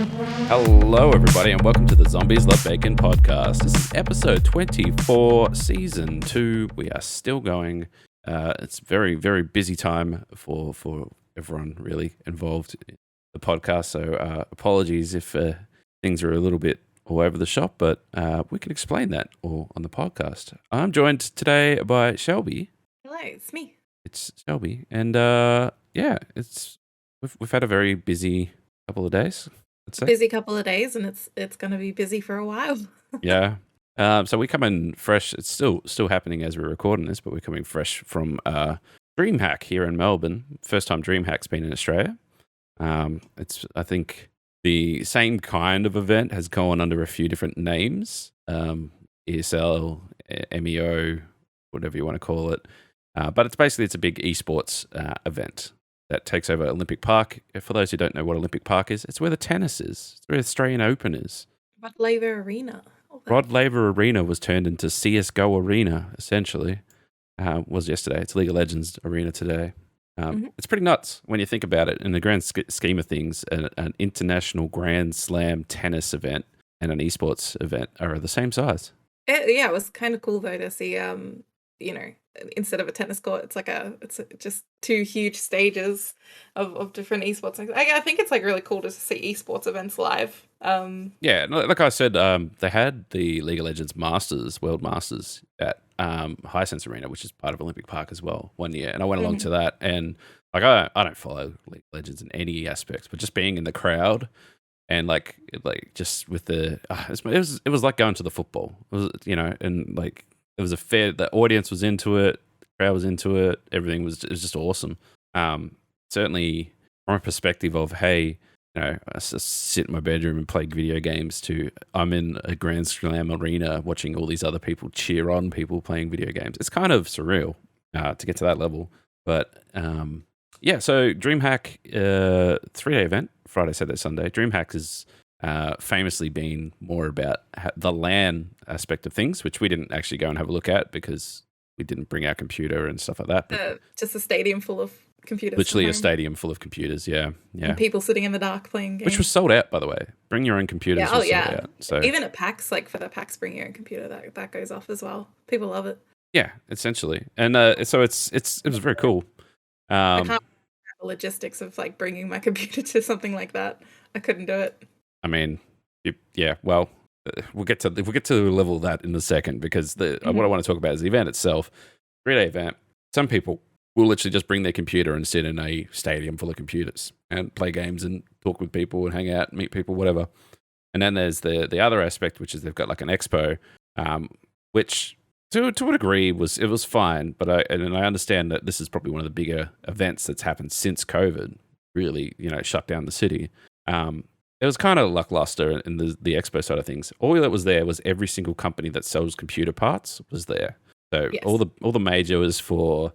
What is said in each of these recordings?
Hello, everybody, and welcome to the ZombiesLvBacon podcast. This is episode 24, season 2. We are still going. It's very, very busy time for everyone really involved in the podcast. So apologies if things are a little bit all over the shop, but we can explain that all on the podcast. I'm joined today by Shelby. Hello, it's me. It's Shelby, and we've had a very busy couple of days. Busy couple of days, and it's going to be busy for a while. Yeah. So we come in fresh. It's still happening as we're recording this, but we're coming fresh from DreamHack here in Melbourne. First time DreamHack's been in Australia. It's, I think, the same kind of event has gone under a few different names. ESL, MEO, whatever you want to call it. But it's a big esports event that takes over Olympic Park. For those who don't know what Olympic Park is, it's where the tennis is. It's where the Australian Open is. Rod Laver Arena. Rod Laver Arena was turned into CSGO Arena, essentially. Was yesterday. It's League of Legends Arena today. It's pretty nuts when you think about it. In the grand scheme of things, an international Grand Slam tennis event and an esports event are the same size. It was kind of cool, though, to see, instead of a tennis court, it's just two huge stages of different esports. I think it's really cool to see esports events live. Yeah, like I said, they had the League of Legends World Masters at Hisense Arena, which is part of Olympic Park as well, one year, and I went along to that. And I don't follow League of Legends in any aspects, but just being in the crowd and like just with the it was like going to the football. It was, and it was the audience was into it, the crowd was into it, it was just awesome. Certainly from a perspective of, hey, I just sit in my bedroom and play video games, to I'm in a Grand Slam arena watching all these other people cheer on people playing video games. It's kind of surreal to get to that level. But so DreamHack, 3-day event, Friday, Saturday, Sunday. DreamHack has famously been more about the LAN aspect of things, which we didn't actually go and have a look at because we didn't bring our computer and stuff like that. But just a stadium full of computers. Literally a stadium full of computers, yeah. And people sitting in the dark playing games. Which was sold out, by the way. Bring your own computers. Yeah, sold out. So even at PAX, for the PAX bring your own computer, that goes off as well. People love it. Yeah, essentially. And so it was very cool. I can't remember the logistics of bringing my computer to something like that. I couldn't do it. I mean, well, we'll get to the level of that in a second, because what I want to talk about is the event itself. 3-day event. Some people will literally just bring their computer and sit in a stadium full of computers and play games and talk with people and hang out and meet people, whatever. And then there's the other aspect, which is they've got an expo, which to a degree was fine, but I understand that this is probably one of the bigger events that's happened since COVID really shut down the city. It was kind of lackluster in the expo side of things. All that was there was every single company that sells computer parts was there. So yes. all the major was for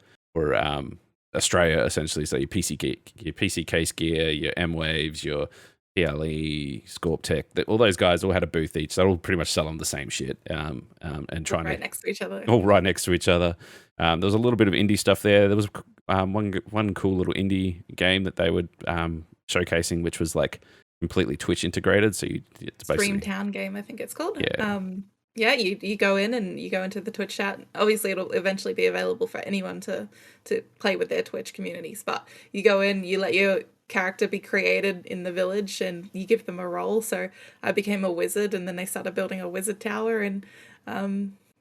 Australia, essentially. So your PC case gear, your M-Waves, your PLE, Scorptech, all those guys all had a booth each. They're all pretty much selling the same shit and trying right next to each other. All right next to each other. There was a little bit of indie stuff there. There was one cool little indie game that they were showcasing, which was completely Twitch integrated. So it's basically Dreamtown game, I think it's called. Yeah. You go in and you go into the Twitch chat. Obviously, it'll eventually be available for anyone to play with their Twitch communities. But you go in, you let your character be created in the village, and you give them a role. So I became a wizard, and then they started building a wizard tower, and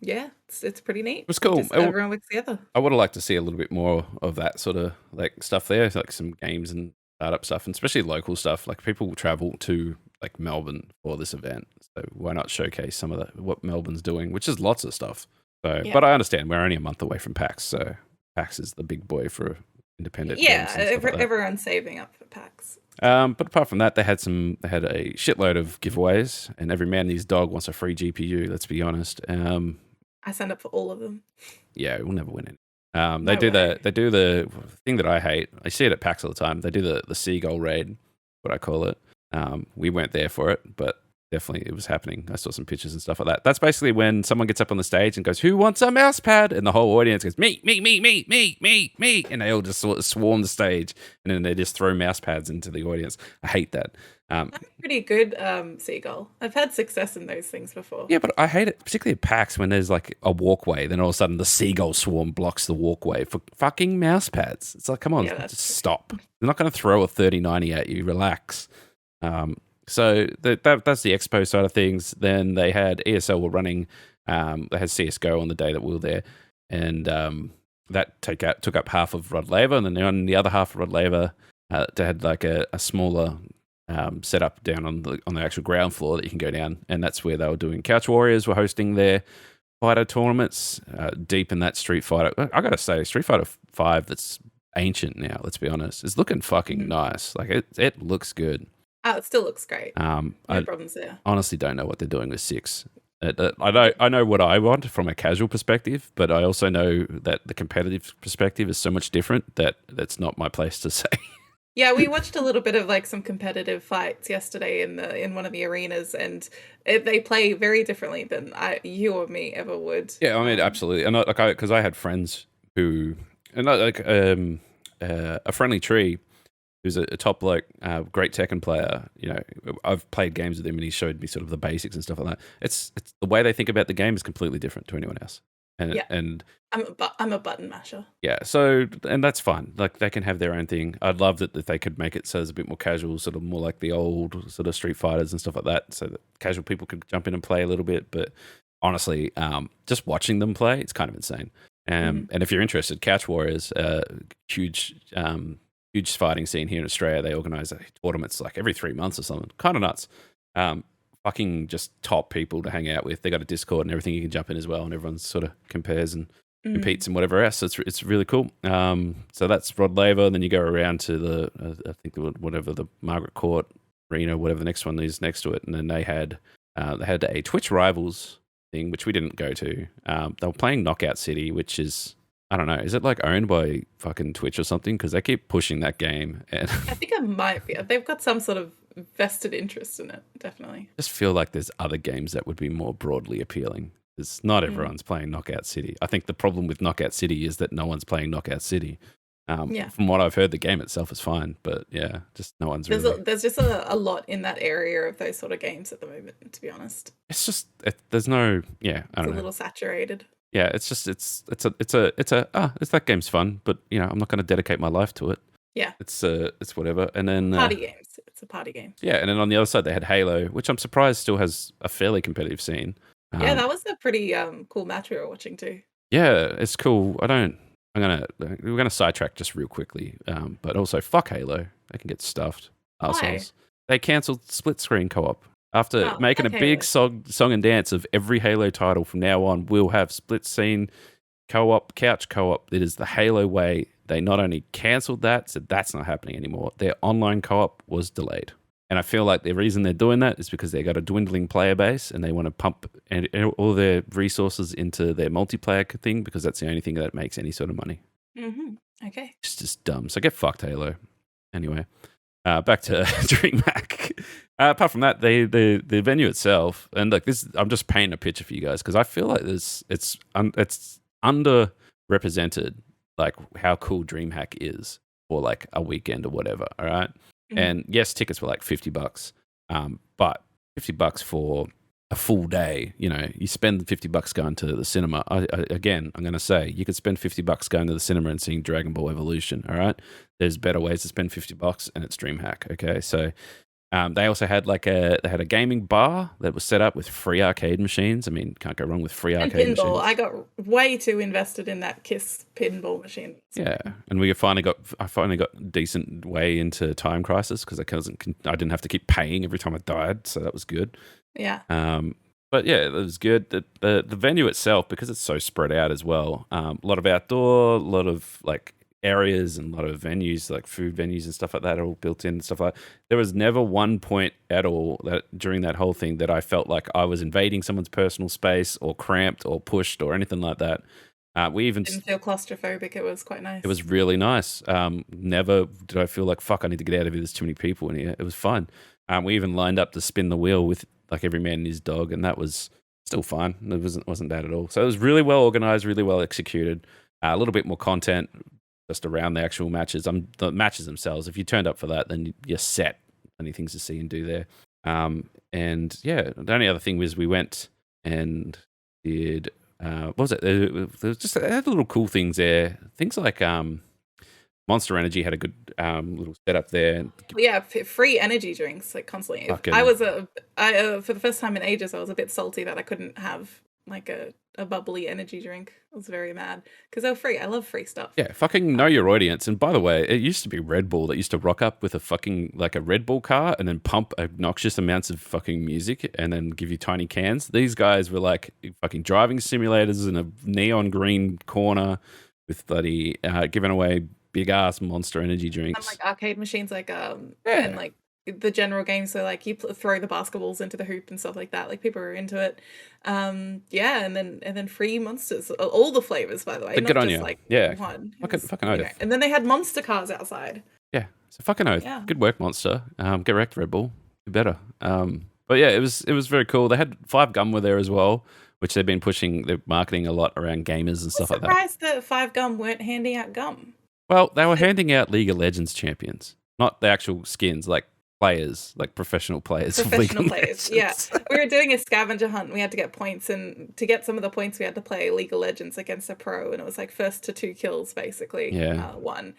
it's pretty neat. It was cool. Just everyone works together. I would have liked to see a little bit more of that sort of stuff there, some games and startup stuff, and especially local stuff. People will travel to Melbourne for this event, so why not showcase some of what Melbourne's doing, which is lots of stuff. So, yeah. But I understand we're only a month away from PAX, so PAX is the big boy for independent. Yeah, everyone's saving up for PAX. But apart from that, they had a shitload of giveaways, and every man and his dog wants a free GPU. Let's be honest. I signed up for all of them. Yeah, we'll never win it. They do the thing that I hate. I see it at PAX all the time. They do the seagull raid, what I call it. We weren't there for it, but definitely it was happening. I saw some pictures and stuff like that. That's basically when someone gets up on the stage and goes, "Who wants a mouse pad?" And the whole audience goes, "Me, me, me, me, me, me, me," and they all just sort of swarm the stage, and then they just throw mouse pads into the audience. I hate that. That's pretty good, Seagull. I've had success in those things before. Yeah, but I hate it, particularly at PAX when there's like a walkway, then all of a sudden the seagull swarm blocks the walkway for fucking mouse pads. It's like, come on, just stop. They're not going to throw a 3090 at you. Relax. So that's the expo side of things. Then they had ESL were running. They had CS:GO on the day that we were there, and that took up half of Rod Laver, and then on the other half of Rod Laver, they had like a smaller set up down on the actual ground floor that you can go down, and that's where they were doing. Couch Warriors were hosting their fighter tournaments deep in that Street Fighter. I gotta say, Street Fighter 5 that's ancient now. Let's be honest, it's looking fucking nice. Like it looks good. Oh, it still looks great. No problems there. Honestly, don't know what they're doing with 6. I know what I want from a casual perspective, but I also know that the competitive perspective is so much different that that's not my place to say. Yeah, we watched a little bit of like some competitive fights yesterday in one of the arenas, and they play very differently than you or me ever would. Yeah, I mean, absolutely. And because I had friends who, and like a Friendly Tree, who's a top great Tekken player. You know, I've played games with him, and he showed me sort of the basics and stuff like that. It's the way they think about the game is completely different to anyone else. And I'm a button masher. Yeah, so and that's fine. Like they can have their own thing. I'd love that if they could make it so it's a bit more casual, sort of more like the old sort of Street Fighters and stuff like that, so that casual people could jump in and play a little bit. But honestly, just watching them play, it's kind of insane. And if you're interested, Couch Warriors, huge fighting scene here in Australia. They organise tournaments like every 3 months or something. Kind of nuts. Fucking just top people to hang out with. They got a Discord and everything you can jump in as well, and everyone sort of compares and competes and whatever else. So it's really cool. So that's Rod Laver. Then you go around to the I think whatever the Margaret Court Arena, whatever the next one is next to it, and then they had a Twitch Rivals thing, which we didn't go to. They were playing Knockout City, which is, I don't know, is it like owned by fucking Twitch or something? Because they keep pushing that game. And I think it might be. They've got some sort of vested interest in it, definitely. I just feel like there's other games that would be more broadly appealing. It's not everyone's playing Knockout City. I think the problem with Knockout City is that no one's playing Knockout City. From what I've heard, the game itself is fine, but yeah, just no one's really. There's just a lot in that area of those sort of games at the moment, to be honest. It's just there's no I don't know. It's a little saturated. Yeah, it's just it's that game's fun, but you know I'm not going to dedicate my life to it. Yeah, it's whatever. And then party games. It's a party game. Yeah, and then on the other side they had Halo, which I'm surprised still has a fairly competitive scene. Yeah, that was a pretty cool match we were watching too. Yeah, it's cool. We're gonna sidetrack just real quickly, but also fuck Halo. They can get stuffed. Assholes. They cancelled split screen co-op after making a big song and dance of every Halo title. From now on, we'll have split screen co-op, couch co-op. It is the Halo way. They not only cancelled that, said that's not happening anymore. Their online co-op was delayed. And I feel like the reason they're doing that is because they got a dwindling player base and they want to pump all their resources into their multiplayer thing because that's the only thing that makes any sort of money. Okay. It's just dumb. So get fucked, Halo. Anyway, back to DreamHack. Apart from that, the venue itself, and like this, I'm just painting a picture for you guys because I feel like it's underrepresented, like how cool DreamHack is for like a weekend or whatever. All right. And yes, tickets were like $50, but $50 for a full day, you know, you spend $50 going to the cinema. Again, I'm going to say you could spend $50 going to the cinema and seeing Dragon Ball Evolution. All right. There's better ways to spend $50 and it's DreamHack. Okay. So they also had they had a gaming bar that was set up with free arcade machines. I mean, can't go wrong with free arcade machines. I got way too invested in that KISS pinball machine. Yeah, and I finally got decent way into Time Crisis because I didn't have to keep paying every time I died, so that was good. Yeah. But yeah, it was good. The venue itself, because it's so spread out as well, a lot of outdoor, a lot of like areas and a lot of venues, like food venues and stuff like that, are all built in and stuff like that. There was never one point at all that during that whole thing that I felt like I was invading someone's personal space or cramped or pushed or anything like that. We even didn't feel claustrophobic. It was quite nice. It was really nice. Never did I feel like, fuck, I need to get out of here. There's too many people in here. It was fun. We even lined up to spin the wheel with like every man and his dog, and that was still fun. It wasn't bad at all. So it was really well organized, really well executed. A little bit more content just around the actual matches. The matches themselves. If you turned up for that, then you're set. Plenty of things to see and do there. And yeah, the only other thing was we went and did. What was it? There was just it had little cool things there. Things like Monster Energy had a good little setup there. Yeah, free energy drinks like constantly. I was for the first time in ages, I was a bit salty that I couldn't have like a bubbly energy drink. I was very mad because they were free. I love free stuff. Yeah, fucking know your audience. And by the way, it used to be Red Bull that used to rock up with a fucking like a Red Bull car and then pump obnoxious amounts of fucking music and then give you tiny cans. These guys were like fucking driving simulators in a neon green corner with bloody giving away big ass Monster Energy drinks. And like arcade machines, like and like the general games, so like you throw the basketballs into the hoop and stuff like that. Like people are into it. Yeah, and then free monsters, all the flavors, by the way. Good on you. Like yeah, one. Fucking oath. And then they had monster cars outside. Yeah, so fucking oath. Yeah. Good work, Monster. Get wrecked, Red Bull. Do better. But yeah, it was very cool. They had 5 Gum were there as well, which they've been pushing. They're marketing a lot around gamers and stuff like that. I'm surprised that 5 Gum weren't handing out gum. Well, they were handing out League of Legends champions, not the actual skins, like players, like professional players. Professional players, yeah. We were doing a scavenger hunt. We had to get points, and to get some of the points, we had to play League of Legends against a pro, and it was like first to 2 kills, basically. Yeah. One.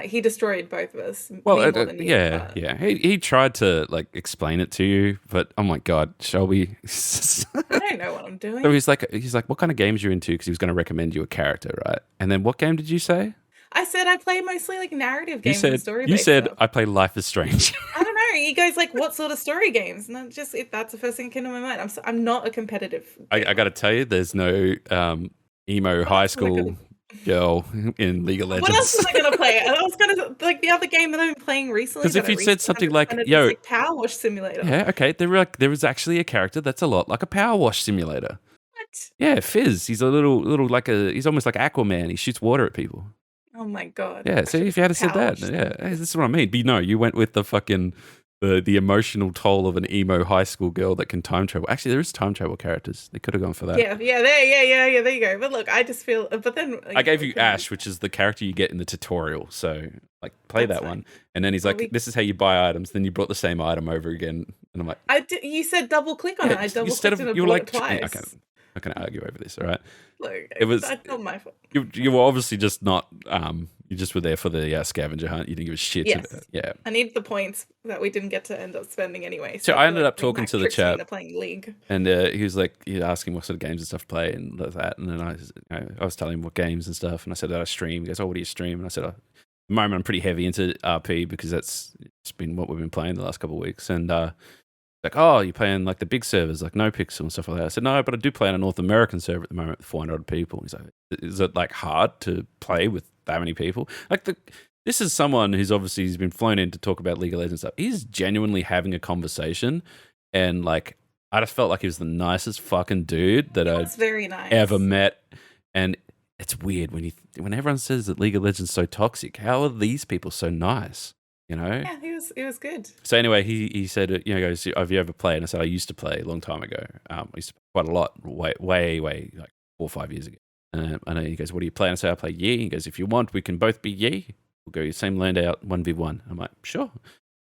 He destroyed both of us. Well, yeah. He tried to like explain it to you, but oh my god, Shelby. I don't know what I'm doing. So he's like, what kind of games are you into? Because he was going to recommend you a character, right? And then what game did you say? I said I play mostly like narrative games and story-based You said stuff. I play Life is Strange. I don't know. He goes like, what sort of story games? And that's the first thing that came to my mind. I'm not a competitive. I got to tell you, there's no emo high school girl in League of Legends. What else was I gonna play? I was gonna like the other game that I've been playing recently. Because if you said something like, "Yo, like PowerWash Simulator," yeah, okay, there was actually a character that's a lot like a PowerWash Simulator. What? Yeah, Fizz. He's a little like he's almost like Aquaman. He shoots water at people. Oh my god. Yeah, see if you had said that. Yeah, hey, this is what I mean. But no, you went with the fucking the emotional toll of an emo high school girl that can time travel. Actually, there is time travel characters. They could have gone for that. Yeah, there you go. But look, I just feel. But then I gave you Ash, which is the character you get in the tutorial. So like, play that one. And then he's like, "This is how you buy items." Then you brought the same item over again, and I'm like, You said double click on it. I double clicked and you were like, twice. Okay, I'm not going to argue over this. All right. Look, that's not my fault. You were obviously just not. You just were there for the scavenger hunt. You didn't give a shit. Yes. Yeah. I need the points that we didn't get to end up spending anyway. So I ended up talking to the chat. Playing League. And he was like, he asked him what sort of games and stuff to play and that. And then I was telling him what games and stuff. And I said that I stream. He goes, "Oh, what do you stream?" And I said, at the moment I'm pretty heavy into RP because that's been what we've been playing the last couple of weeks. And like, "Oh, you're playing like the big servers, like NoPixel and stuff like that." I said, "No, but I do play on a North American server at the moment with 400 people." He's like, "Is it like hard to play with that many people?" Like this is someone who's obviously he's been flown in to talk about League of Legends stuff. He's genuinely having a conversation, and like I just felt like he was the nicest fucking dude that I'd very nice. ever met. And it's weird when everyone says that League of Legends is so toxic. How are these people so nice? You know? Yeah, he was good. So anyway, he said, he goes, "Have you ever played?" And I said, "I used to play a long time ago. I used to play quite a lot, way like 4 or 5 years ago." And he goes, "What do you play?" And I say, "I play Yi." He goes, "If you want, we can both be Yi. We'll go same land out 1v1." I'm like, "Sure."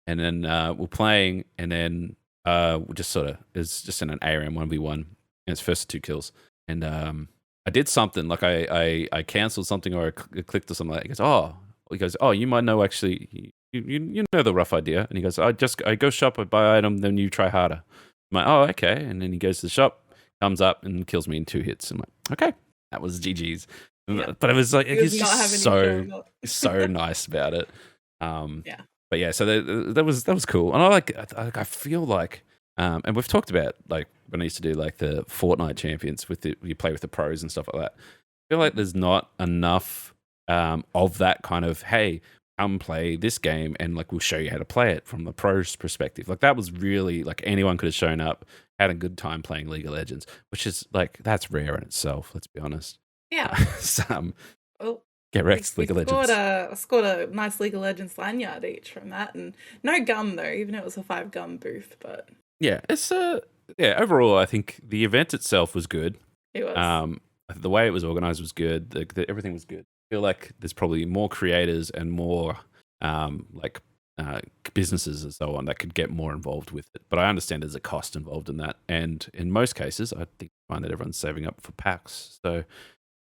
And then we're playing, and then we just sort of it's just in an ARAM 1v1, and it's first 2 kills. And I did something like I canceled something or I clicked or something like that. He goes, "Oh, you might know actually." You know the rough idea. And he goes, I go shop, I buy item, then you try harder. I'm like, "Oh, okay." And then he goes to the shop, comes up and kills me in 2 hits. I'm like, "Okay, that was GG's." Yeah. But it was like, he's just so nice about it. Yeah. But yeah, so that was cool. And I feel like, and we've talked about like when I used to do like the Fortnite champions you play with the pros and stuff like that. I feel like there's not enough of that kind of, hey, come play this game and like we'll show you how to play it from the pros perspective. Like that was really like anyone could have shown up, had a good time playing League of Legends, which is like that's rare in itself, let's be honest. Yeah. Well, get wrecked, League of Legends. Scored a nice League of Legends lanyard each from that, and no gum though, even though it was a 5 gum booth. But yeah, it's yeah, overall, I think the event itself was good. It was. The way it was organized was good. Everything was good. I feel like there's probably more creators and more like businesses and so on that could get more involved with it. But I understand there's a cost involved in that. And in most cases, I think I find that everyone's saving up for PAX. So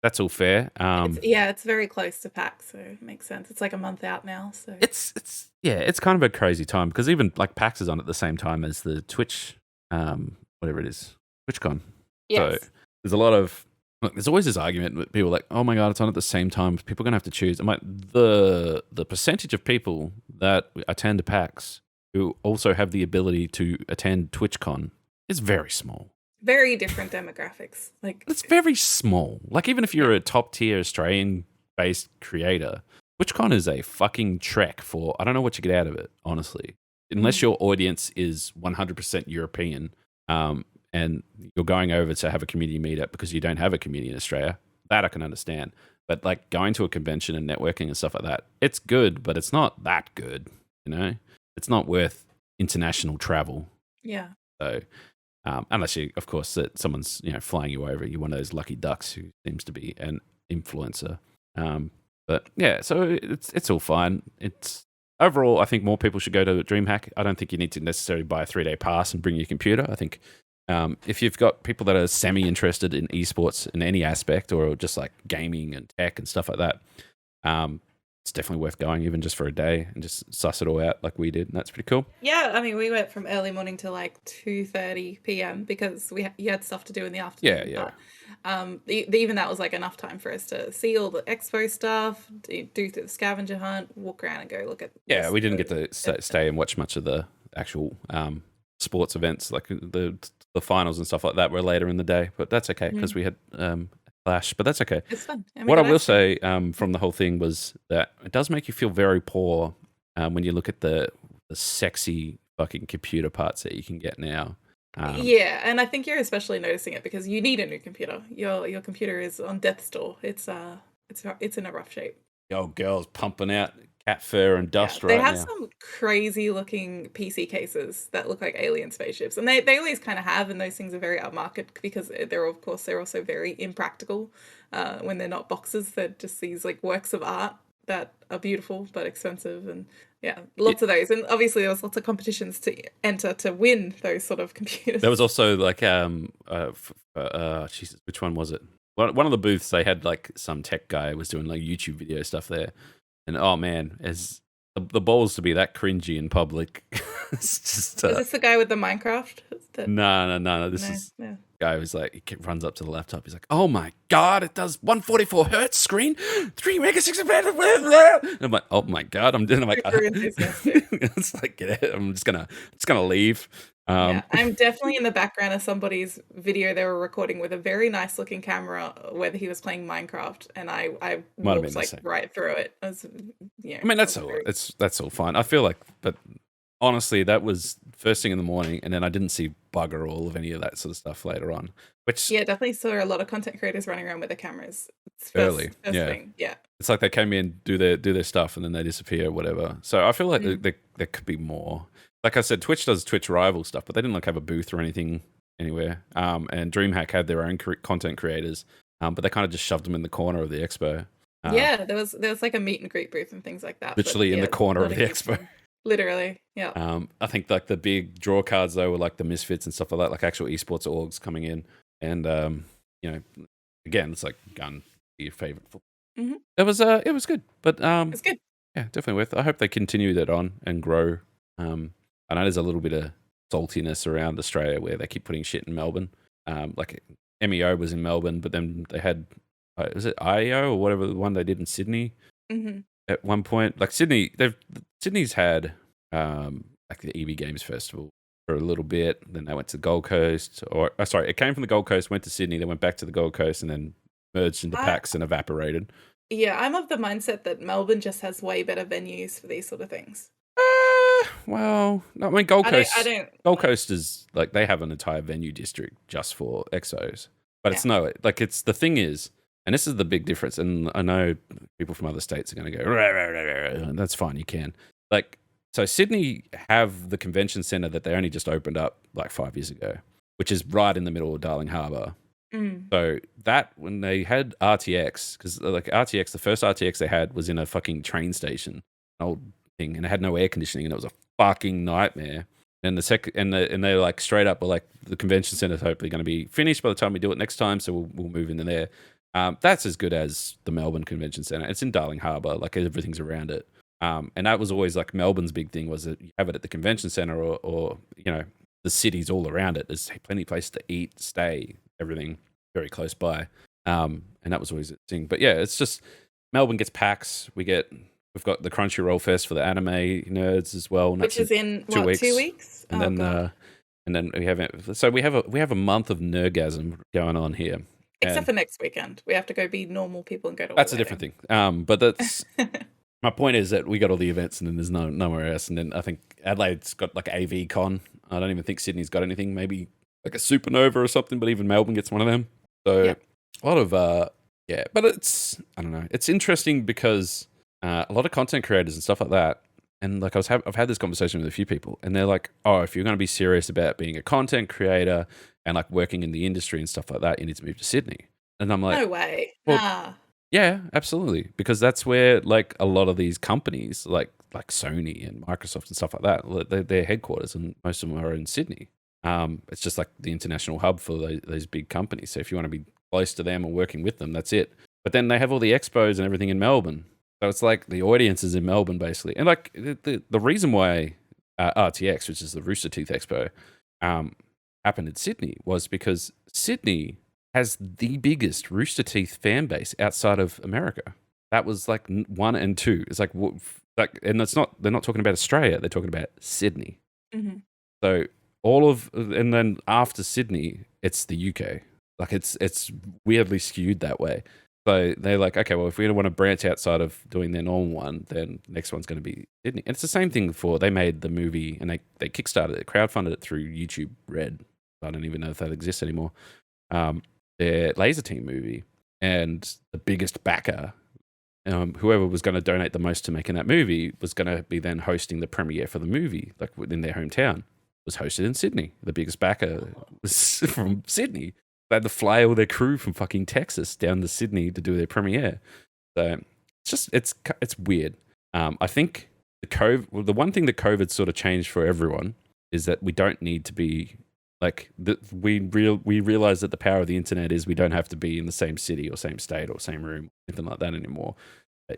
that's all fair. It's very close to PAX, so it makes sense. It's like a month out now. So it's kind of a crazy time because even like PAX is on at the same time as the Twitch, whatever it is, TwitchCon. yes. So there's a lot of there's always this argument with people like, oh my god, it's on at the same time. People are gonna have to choose. I'm like, the percentage of people that attend PAX who also have the ability to attend TwitchCon is very small. Very different demographics. Like it's very small. Like even if you're a top tier Australian based creator, TwitchCon is a fucking trek for I don't know what you get out of it, honestly. Unless your audience is 100% European, and you're going over to have a community meetup because you don't have a community in Australia, that I can understand. But like going to a convention and networking and stuff like that, it's good, but it's not that good, you know? It's not worth international travel. Yeah. So, unless you, of course, that someone's flying you over, you're one of those lucky ducks who seems to be an influencer. But yeah, so it's all fine. It's overall, I think more people should go to DreamHack. I don't think you need to necessarily buy a 3-day pass and bring your computer. I think if you've got people that are semi-interested in esports in any aspect or just like gaming and tech and stuff like that, it's definitely worth going even just for a day and just suss it all out like we did. And that's pretty cool. Yeah, I mean, we went from early morning to like 2:30 p.m. because you had stuff to do in the afternoon. Yeah. But, even that was like enough time for us to see all the expo stuff, do through the scavenger hunt, walk around and go look at. Yeah, we didn't get to stay and watch much of the actual sports events, like the finals and stuff like that were later in the day, but that's okay because we had Clash, but that's okay. It's fun. What I will say from the whole thing was that it does make you feel very poor when you look at the sexy fucking computer parts that you can get now. Yeah, and I think you're especially noticing it because you need a new computer. Your computer is on death's door. It's in a rough shape. Yo, girls pumping out cat fur and dust right now. They have some crazy looking PC cases that look like alien spaceships. And they always kind of have, and those things are very upmarket because they're also very impractical when they're not boxes. They're just these like works of art that are beautiful but expensive, and lots of those. And obviously there was lots of competitions to enter to win those sort of computers. There was also like Jesus, which one was it? One of the booths, they had like some tech guy was doing like YouTube video stuff there. And oh man, as the balls to be that cringy in public. It's just, is this the guy with the Minecraft? No. This is the guy who's like, he runs up to the laptop. He's like, oh my God, it does 144 hertz screen, 3 megapixels. I'm like, oh my God. I'm like, it's like, get it. I'm just gonna leave. I'm definitely in the background of somebody's video they were recording with a very nice looking camera where he was playing Minecraft, and I walked like right through it. I mean, that's all fine. I feel like, but honestly, that was first thing in the morning, and then I didn't see bugger all of any of that sort of stuff later on. Which definitely saw a lot of content creators running around with their cameras. It's early, first thing. Yeah. It's like they came in, do their stuff, and then they disappear, or whatever. So I feel like there could be more. Like I said, Twitch does Twitch rival stuff, but they didn't like have a booth or anything anywhere. And DreamHack had their own content creators, but they kind of just shoved them in the corner of the expo. There was like a meet and greet booth and things like that. Literally in the corner of the expo. Literally, yeah. I think like the big draw cards though were like the Misfits and stuff like that, like actual esports orgs coming in, and again, it's like gun your favorite football. Mm-hmm. It was good, but it's good. Yeah, definitely worth. I hope they continue that on and grow. I know there's a little bit of saltiness around Australia where they keep putting shit in Melbourne. Like MEO was in Melbourne, but then they had, was it IEO or whatever the one they did in Sydney at one point? Like Sydney's had like the EB Games Festival for a little bit. Then they went to the Gold Coast, it came from the Gold Coast, went to Sydney, then went back to the Gold Coast, and then merged into PAX and evaporated. Yeah, I'm of the mindset that Melbourne just has way better venues for these sort of things. Well, no, I mean, Gold Coast. Gold Coast is like they have an entire venue district just for exos, but it's the thing is, and this is the big difference. And I know people from other states are going to go, rah, rah, rah, rah, and that's fine, you can. Like, so Sydney have the convention center that they only just opened up like 5 years ago. which is right in the middle of Darling Harbour. Mm. So that when they had RTX, because like RTX, the first RTX they had was in a fucking train station, an old thing, and it had no air conditioning, and it was a fucking nightmare. And they're like straight up, like the convention center is hopefully going to be finished by the time we do it next time, so we'll move into there. That's as good as the Melbourne Convention Center. It's in Darling Harbour, like everything's around it. And that was always like Melbourne's big thing was that you have it at the convention center or you know, the cities all around it. There's plenty of places to eat, stay, everything very close by. And that was always a thing. But yeah, it's just Melbourne gets PAX. We've got the Crunchyroll Fest for the anime nerds as well, which is in 2 weeks. And then we have a month of nerdgasm going on here. Except for next weekend, we have to go be normal people and go to. That's a different thing. But that's my point is that we got all the events and then there's nowhere else. And then I think Adelaide's got like AV Con. I don't even think Sydney's got anything. Maybe like a Supernova or something. But even Melbourne gets one of them. So a lot of But it's I don't know. It's interesting because a lot of content creators and stuff like that. And like I've had this conversation with a few people, and they're like, "Oh, if you're going to be serious about being a content creator and like working in the industry and stuff like that, you need to move to Sydney." And I'm like, "No way!" Well, yeah, absolutely, because that's where like a lot of these companies, like Sony and Microsoft and stuff like that, their headquarters, and most of them are in Sydney. It's just like the international hub for those big companies. So if you want to be close to them or working with them, that's it. But then they have all the expos and everything in Melbourne. So it's like the audience is in Melbourne, basically. And like the reason why RTX, which is the Rooster Teeth Expo, happened in Sydney was because Sydney has the biggest Rooster Teeth fan base outside of America. That was like 1 and 2. It's like, and they're not talking about Australia. They're talking about Sydney. Mm-hmm. So and then after Sydney, it's the UK. Like it's weirdly skewed that way. So they're like, okay, well, if we don't want to branch outside of doing their normal one, then the next one's going to be Sydney. And it's the same thing they made the movie and they kickstarted it, crowdfunded it through YouTube Red. I don't even know if that exists anymore. Their Laser Team movie, and the biggest backer, whoever was going to donate the most to making that movie, was going to be then hosting the premiere for the movie, like in their hometown. It was hosted in Sydney. The biggest backer was from Sydney. They had to fly all their crew from fucking Texas down to Sydney to do their premiere. So it's weird. I think the one thing that COVID sort of changed for everyone is that we don't need to be like we realize that the power of the internet is we don't have to be in the same city or same state or same room, anything like that anymore.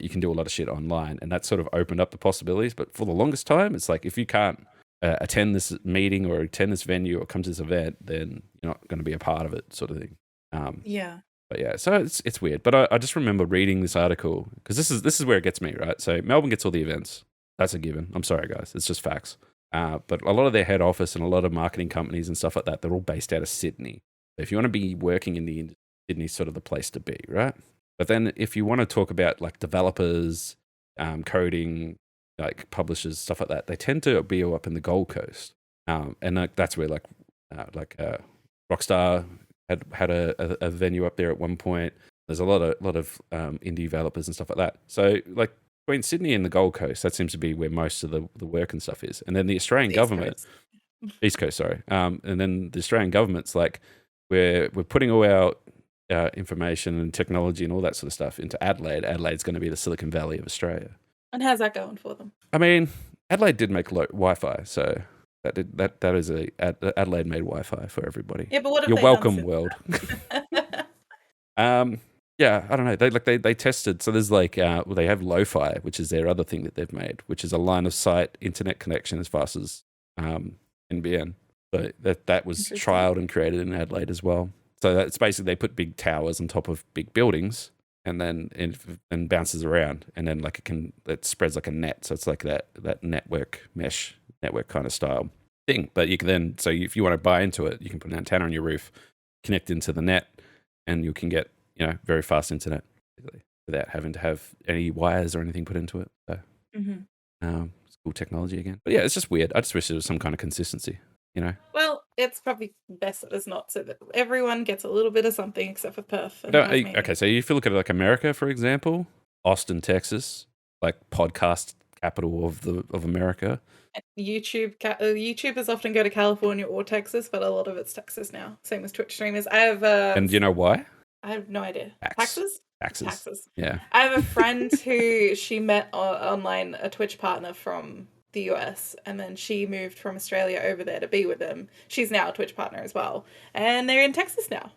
You can do a lot of shit online, and that sort of opened up the possibilities. But for the longest time, it's like if you can't attend this meeting or attend this venue or come to this event, then you're not going to be a part of it, sort of thing. But yeah, so it's weird. But I just remember reading this article because this is where it gets me, right? So Melbourne gets all the events. That's a given. I'm sorry, guys. It's just facts. But a lot of their head office and a lot of marketing companies and stuff like that, they're all based out of Sydney. So if you want to be working in the industry, Sydney's sort of the place to be, right? But then if you want to talk about like developers, coding, like publishers, stuff like that, they tend to be all up in the Gold Coast, and that's where Rockstar had a venue up there at one point. There's a lot of indie developers and stuff like that. So like between Sydney and the Gold Coast, that seems to be where most of the work and stuff is. And then the Australian government, East Coast, sorry, and then the Australian government's like we're putting all our information and technology and all that sort of stuff into Adelaide. Adelaide's going to be the Silicon Valley of Australia. And how's that going for them? I mean, Adelaide did make Wi-Fi, so that is Adelaide made Wi-Fi for everybody. Yeah, but what if you're welcome, world. Yeah, I don't know. They tested. So there's like they have Lo-Fi, which is their other thing that they've made, which is a line of sight internet connection as fast as NBN. So that was trialed and created in Adelaide as well. So that's basically they put big towers on top of big buildings. And then and bounces around, and then like it spreads like a net, so it's like that network kind of style thing. But you can then, so if you want to buy into it, you can put an antenna on your roof, connect into the net, and you can get very fast internet without having to have any wires or anything put into it. So it's cool technology again. But yeah, it's just weird. I just wish there was some kind of consistency. Well, it's probably best that there's not, so that everyone gets a little bit of something except for Perth. Okay, so if you look at like America, for example, Austin, Texas, like podcast capital of America. YouTubers often go to California or Texas, but a lot of it's Texas now. Same as Twitch streamers. And do you know why? I have no idea. Taxes. Taxes. Yeah. I have a friend who she met online, a Twitch partner from the US, and then she moved from Australia over there to be with him. She's now a Twitch partner as well, and they're in Texas now.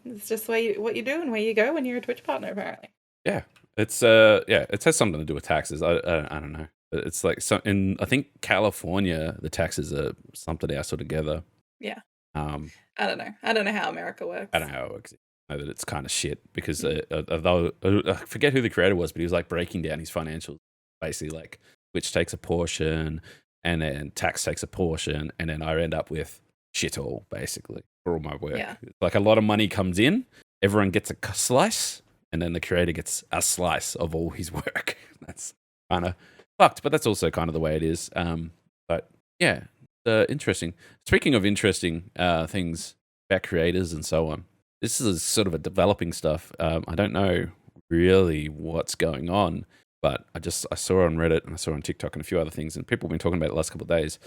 It's just what you do and where you go when you're a Twitch partner, apparently. Yeah, it's it has something to do with taxes. I don't know. It's like I think California, the taxes are something else altogether. Yeah. I don't know. I don't know how America works. I don't know how it works. I know that it's kind of shit because although I forget who the creator was, but he was like breaking down his financials, basically like which takes a portion and then tax takes a portion, and then I end up with shit all basically for all my work. Yeah. Like a lot of money comes in, everyone gets a slice, and then the creator gets a slice of all his work. That's kind of fucked, but that's also kind of the way it is. But yeah, interesting. Speaking of interesting things about creators and so on, this is sort of a developing stuff. I don't know really what's going on, but I saw on Reddit and I saw on TikTok and a few other things, and people have been talking about it the last couple of days.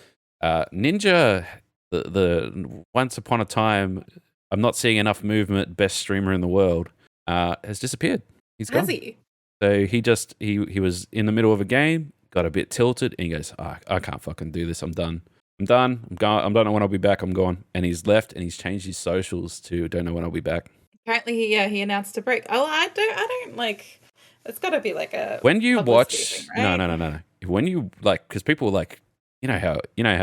Ninja, the once upon a time, I'm not seeing enough movement, best streamer in the world, has disappeared. He's gone. Has he? So he was in the middle of a game, got a bit tilted, and he goes, I can't fucking do this. I'm done. I'm gone. I don't know when I'll be back. I'm gone. And he's left, and he's changed his socials to don't know when I'll be back. Apparently, he announced a break. Oh, I don't like. It's got to be like a. When you watch, thing, right? no. When you like, because people like, you know how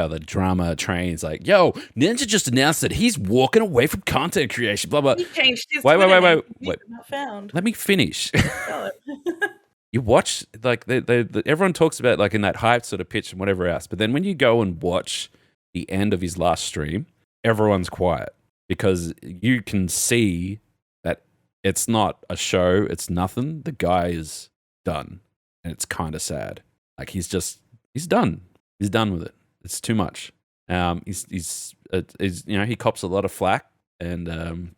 the drama trains like, yo, Ninja just announced that he's walking away from content creation. Blah blah. He changed his. Wait. Not found. Let me finish. You watch, like, everyone talks about, like, in that hyped sort of pitch and whatever else. But then when you go and watch the end of his last stream, everyone's quiet because you can see that it's not a show. It's nothing. The guy is done. And it's kind of sad. Like, he's done. He's done with it. It's too much. He's he cops a lot of flack. And,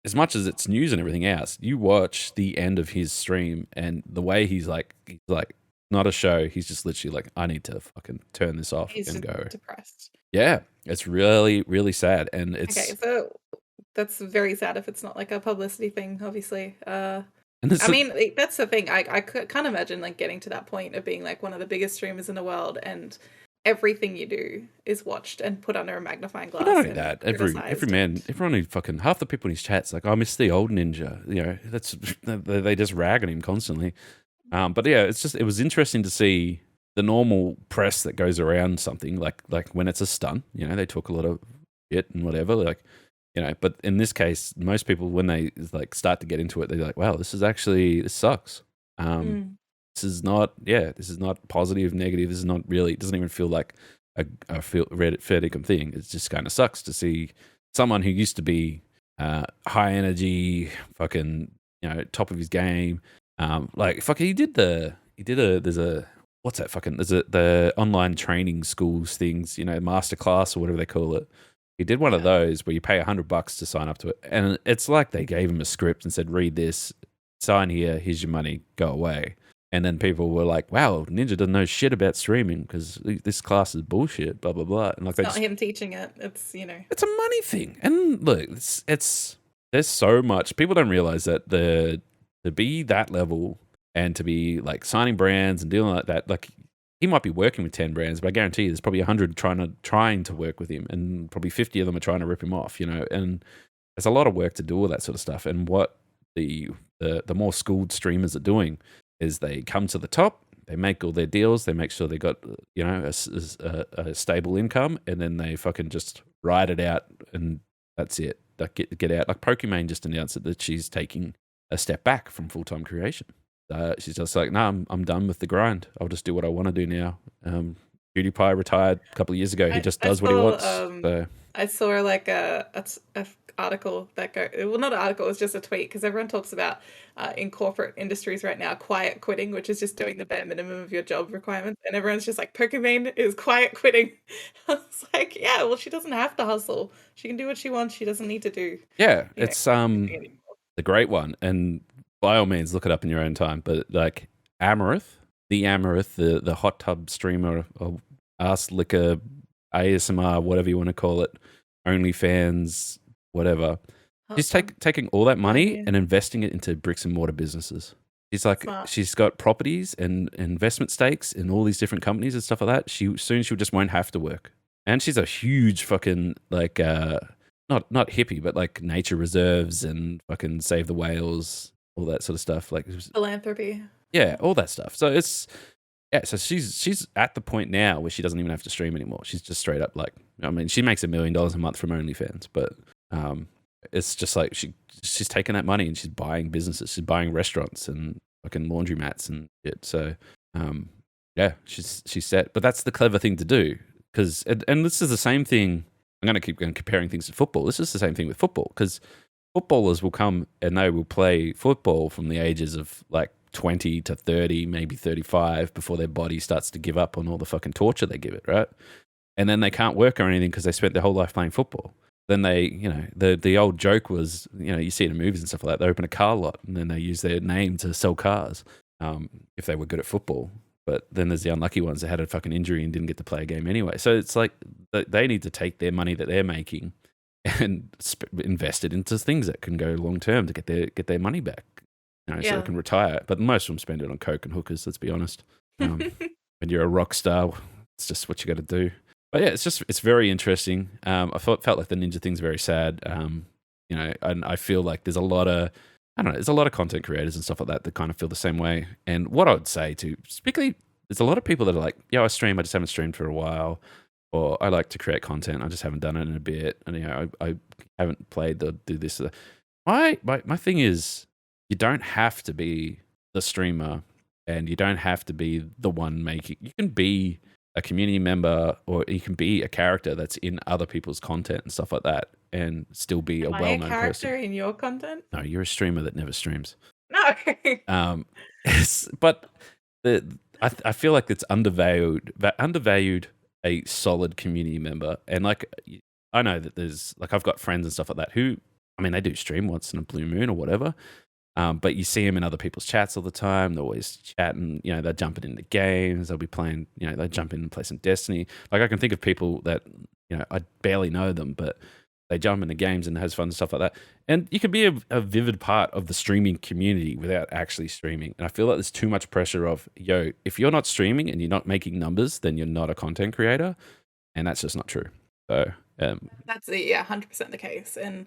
as much as it's news and everything else, you watch the end of his stream and the way he's like not a show. He's just literally like, I need to fucking turn this off and go. Depressed. Yeah, it's really, really sad. And it's okay. So that's very sad if it's not like a publicity thing, obviously. That's the thing. I can't imagine like getting to that point of being like one of the biggest streamers in the world and everything you do is watched and put under a magnifying glass. Not only that, everyone who fucking half the people in his chat's like, I miss the old Ninja. You know, they just rag on him constantly. But yeah, it was interesting to see the normal press that goes around something like when it's a stunt. You know, they talk a lot of shit and whatever. Like, you know, but in this case, most people when they like start to get into it, they're like, wow, this sucks. This is not positive, negative. This is not really, it doesn't even feel like a fair dinkum thing. It just kind of sucks to see someone who used to be high energy, fucking, you know, top of his game. The online training schools things, you know, masterclass or whatever they call it. He did one of those where you pay $100 to sign up to it. And it's like they gave him a script and said, read this, sign here, here's your money, go away. And then people were like, wow, Ninja doesn't know shit about streaming because this class is bullshit, blah, blah, blah. And like, it's not him teaching it. It's, you know. It's a money thing. And look, there's so much. People don't realize that to be that level and to be like signing brands and dealing like that, like he might be working with 10 brands, but I guarantee you there's probably 100 trying to work with him and probably 50 of them are trying to rip him off, you know. And there's a lot of work to do all that sort of stuff. And what the more schooled streamers are doing is they come to the top, they make all their deals, they make sure they got, you know, a stable income, and then they fucking just ride it out, and that's it. Like get out. Like Pokimane just announced that she's taking a step back from full-time creation. She's just like, no, I'm done with the grind. I'll just do what I want to do now. PewDiePie retired a couple of years ago. He just does what he wants. I saw like a article that not an article, it was just a tweet, because everyone talks about in corporate industries right now quiet quitting, which is just doing the bare minimum of your job requirements, and everyone's just like, Pokimane is quiet quitting. I was like, yeah, well, she doesn't have to hustle, she can do what she wants, she doesn't need to do it's the great one, and by all means look it up in your own time, but like Amaranth the Amaranth, the hot tub streamer, or ass liquor, ASMR, whatever you want to call it, OnlyFans, whatever. She's taking all that money and investing it into bricks and mortar businesses. She's like, she's got properties and investment stakes in all these different companies and stuff like that. She just won't have to work. And she's a huge fucking like not hippie, but like nature reserves and fucking save the whales, all that sort of stuff. Like philanthropy. Yeah, all that stuff. So so she's at the point now where she doesn't even have to stream anymore. She's just straight up like, I mean, she makes $1 million a month from OnlyFans, but it's just like she's taking that money and she's buying businesses. She's buying restaurants and fucking laundromats and shit. So yeah, she's set. But that's the clever thing to do, because and this is the same thing. I'm going to keep comparing things to football. This is the same thing with football, because footballers will come and they will play football from the ages of like 20 to 30, maybe 35, before their body starts to give up on all the fucking torture they give it, right? And then they can't work or anything because they spent their whole life playing football. Then they, you know, the old joke was, you know, you see it in movies and stuff like that, they open a car lot and then they use their name to sell cars if they were good at football. But then there's the unlucky ones that had a fucking injury and didn't get to play a game anyway. So it's like they need to take their money that they're making and invest it into things that can go long term to get their money back, you know, so they can retire. But most of them spend it on coke and hookers. Let's be honest. When you're a rock star, it's just what you got to do. But yeah, it's very interesting. I felt like the ninja thing's very sad. You know, and I feel like there's a lot of content creators and stuff like that kind of feel the same way. And what I would say to, particularly, there's a lot of people that are like, yeah, I stream, I just haven't streamed for a while, or I like to create content, I just haven't done it in a bit, and you know, I haven't played the do this. My thing is, you don't have to be the streamer, and you don't have to be the one making. You can be a community member, or you can be a character that's in other people's content and stuff like that, and still be a well-known person. Character in your content? No, you're a streamer that never streams. No. But I feel like it's undervalued a solid community member. And like, I know that there's like, I've got friends and stuff like that who, I mean, they do stream once in a blue moon or whatever. But you see them in other people's chats all the time. They're always chatting, you know, they're jumping into games. They'll be playing, you know, they jump in and play some Destiny. Like, I can think of people that, you know, I barely know them, but they jump into games and has fun and stuff like that. And you can be a vivid part of the streaming community without actually streaming. And I feel like there's too much pressure of, yo, if you're not streaming and you're not making numbers, then you're not a content creator. And that's just not true. So that's 100% the case. And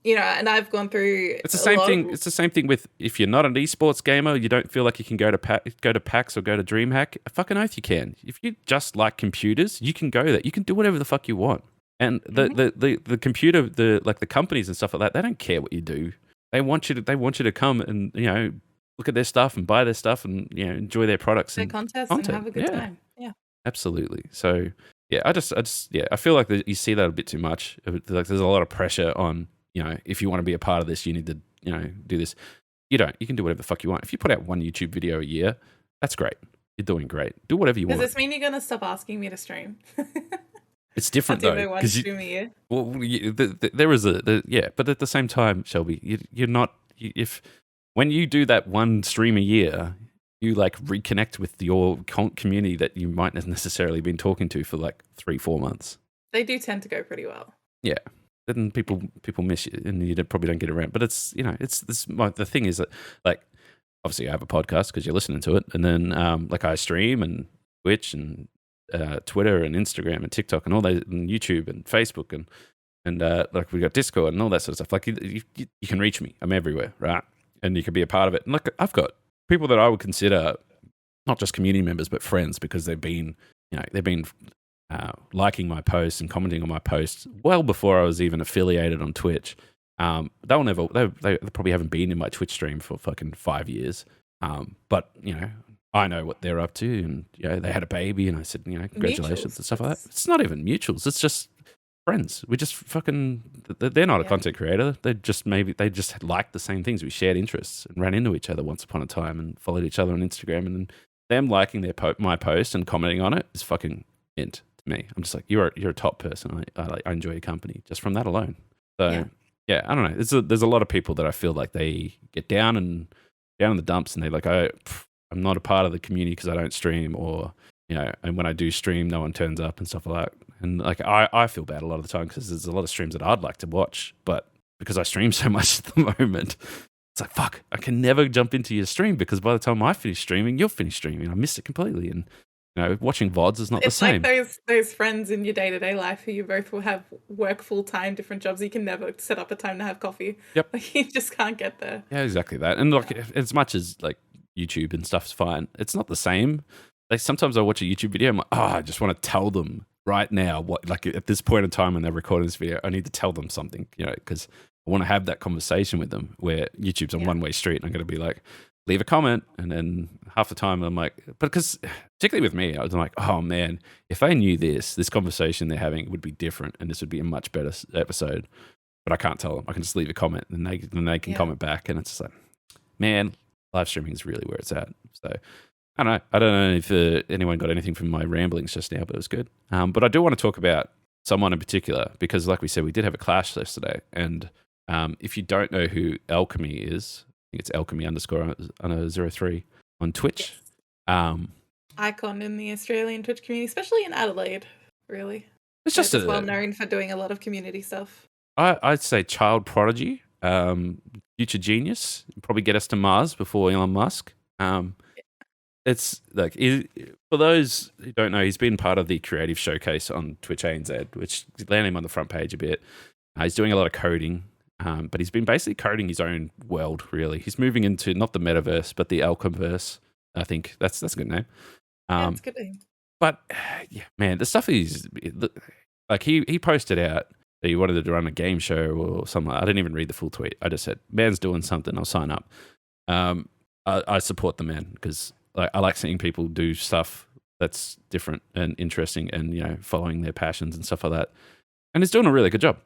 you know, and I've gone through. It's the same thing. It's the same thing with, if you're not an esports gamer, you don't feel like you can go to PAX or go to DreamHack. A fucking oath you can. If you just like computers, you can go there. You can do whatever the fuck you want. And the computer, the companies and stuff like that, they don't care what you do. They want you to come and, you know, look at their stuff and buy their stuff and, you know, enjoy their products and content and have a good time. Yeah, absolutely. So yeah, I feel like you see that a bit too much. Like, there's a lot of pressure on, you know, if you want to be a part of this, you need to, you know, do this. You don't. You can do whatever the fuck you want. If you put out one YouTube video a year, that's great. You're doing great. Do whatever you want. Does this mean you're gonna stop asking me to stream? It's different though. Well, there is but at the same time, Shelby, you're not. If when you do that one stream a year, you like reconnect with your community that you might not necessarily been talking to for like 3-4 months. They do tend to go pretty well. Yeah, then people miss you, and you probably don't get around. But it's, you know, the thing is that, like, obviously I have a podcast because you're listening to it, and then like I stream and Twitch and Twitter and Instagram and TikTok and all that, and YouTube and Facebook and like we got Discord and all that sort of stuff. Like you can reach me. I'm everywhere, right? And you can be a part of it. And like, I've got people that I would consider not just community members but friends, because they've been liking my posts and commenting on my posts well before I was even affiliated on Twitch. They probably haven't been in my Twitch stream for fucking 5 years. But you know, I know what they're up to, and you know, they had a baby, and I said, you know, congratulations and stuff like that. It's not even mutuals; it's just friends. We just fucking. They're not a content creator. They just liked the same things. We shared interests and ran into each other once upon a time, and followed each other on Instagram. And them liking my post and commenting on it is fucking mint to me. I'm just like, you're a top person. I enjoy your company just from that alone. So yeah, I don't know. There's a lot of people that I feel like they get down in the dumps, and they're like, I'm not a part of the community because I don't stream, or and when I do stream, no one turns up and stuff like that. And like I feel bad a lot of the time because there's a lot of streams that I'd like to watch, but because I stream so much at the moment, it's like, fuck, I can never jump into your stream because by the time I finish streaming, you'll finish streaming. I missed it completely. And watching VODs is not the same. It's like those friends in your day-to-day life who you both will have work full-time, different jobs. You can never set up a time to have coffee. Yep. Like, you just can't get there. Yeah, exactly that. And like, as much as like YouTube and stuff's fine, it's not the same. Like sometimes I watch a YouTube video, I'm like, I just want to tell them right now what, like at this point in time when they're recording this video, I need to tell them something, because I want to have that conversation with them, where YouTube's a one-way street and I'm going to be like, leave a comment, and then half the time I'm like, because particularly with me, I was like, oh man, if I knew this conversation they're having would be different and this would be a much better episode, but I can't tell them. I can just leave a comment and they can comment back, and it's just like, man, live streaming is really where it's at. So I don't know if anyone got anything from my ramblings just now, but it was good. But I do want to talk about someone in particular, because like we said, we did have a clash yesterday, and if you don't know who Alchemy is, I think it's Alchemy_03 on Twitch. Yes. Icon in the Australian Twitch community, especially in Adelaide, really. It's just well known for doing a lot of community stuff. I'd say child prodigy, future genius, probably get us to Mars before Elon Musk. It's like, for those who don't know, he's been part of the creative showcase on Twitch ANZ, which landed him on the front page a bit. He's doing a lot of coding. But he's been basically coding his own world, really. He's moving into not the metaverse, but the Alchemyverse. I think that's a good name. That's a good name. But yeah, man, the stuff is like he posted out that he wanted to run a game show or something. I didn't even read the full tweet. I just said, "Man's doing something. I'll sign up." I support the man because I like seeing people do stuff that's different and interesting, and following their passions and stuff like that. And he's doing a really good job.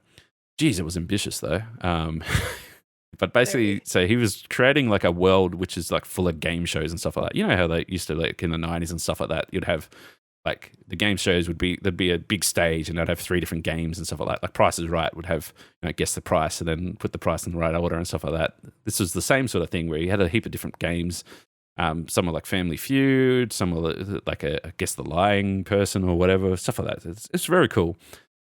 Geez, it was ambitious though. But basically, so he was creating like a world which is like full of game shows and stuff like that. You know how they used to, like in the 90s and stuff like that, you'd have like the game shows there'd be a big stage and they'd have 3 different games and stuff like that. Like Price is Right would have, guess the price and then put the price in the right order and stuff like that. This was the same sort of thing where you had a heap of different games. Some were like Family Feud, some were like a Guess the Lying Person or whatever, stuff like that. It's very cool.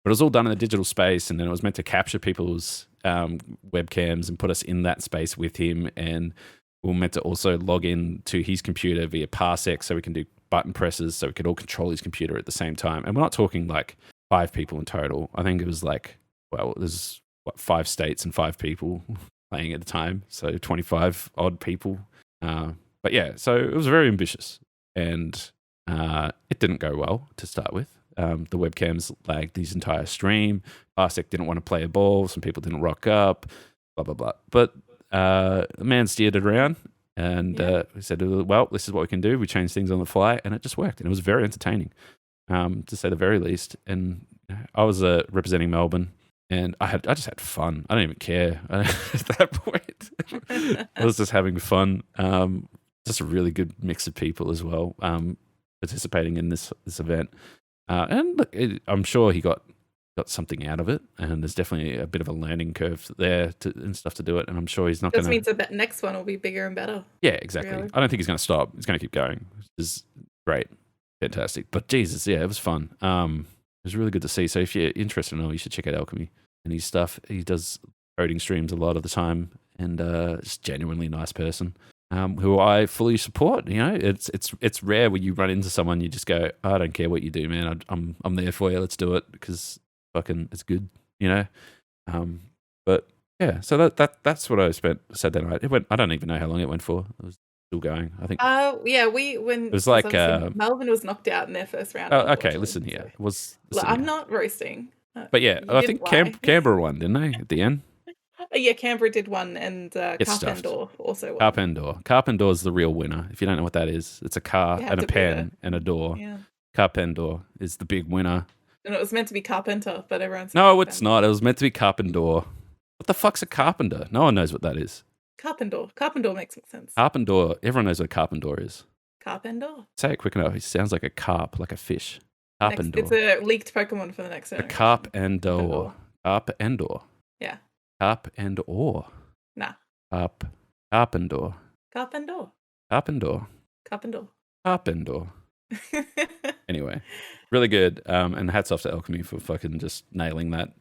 But it was all done in the digital space, and then it was meant to capture people's webcams and put us in that space with him. And we were meant to also log in to his computer via Parsec, so we can do button presses, so we could all control his computer at the same time. And we're not talking like 5 people in total. I think it was like, well, there's 5 states and 5 people playing at the time, so 25 odd people. But yeah, so it was very ambitious, and it didn't go well to start with. The webcams lagged his entire stream. Parsec didn't want to play a ball. Some people didn't rock up, blah, blah, blah. But the man steered it around, and we said, well, this is what we can do. We changed things on the fly, and it just worked. And it was very entertaining, to say the very least. And I was representing Melbourne, and I just had fun. I don't even care at that point. I was just having fun. Just a really good mix of people as well, participating in this event. And look, I'm sure he got something out of it, and there's definitely a bit of a learning curve there and stuff to do it. And I'm sure he's not going to. This means the next one will be bigger and better. Yeah, exactly. Really? I don't think he's going to stop. He's going to keep going, which is great, fantastic. But Jesus, yeah, it was fun. It was really good to see. So if you're interested in all, you should check out Alchemy and his stuff. He does coding streams a lot of the time, and just genuinely nice person. Who I fully support. It's rare when you run into someone, you just go, I don't care what you do, man. I'm there for you. Let's do it because fucking it's good, But yeah, so that's what I spent Saturday night. It went. I don't even know how long it went for. It was still going. I think. Yeah, when it was like Melbourne was knocked out in their first round. Oh, okay. Listen here. It was. I'm not roasting. But yeah, I think Canberra won, didn't they, at the end? Yeah, Canberra did one, and Carpendor also won. Carpendor is the real winner. If you don't know what that is, it's a car and a pen and a door. Yeah. Carpendor is the big winner. And it was meant to be Carpenter, but everyone's... No, it's not. It was meant to be Carpendor. What the fuck's a carpenter? No one knows what that is. Carpendor makes sense. Carpendor. Everyone knows what Carpendor is. Carpendor? Say it quick enough. It sounds like a carp, like a fish. Carpendor. It's a leaked Pokemon for the next generation. A Carpendor. Carpendor. Yeah. Carpendor. Nah. Carpendor. Carpendor. Carpendor. Carpenter. Carpenter. Anyway, really good. And hats off to Alchemy for fucking just nailing that.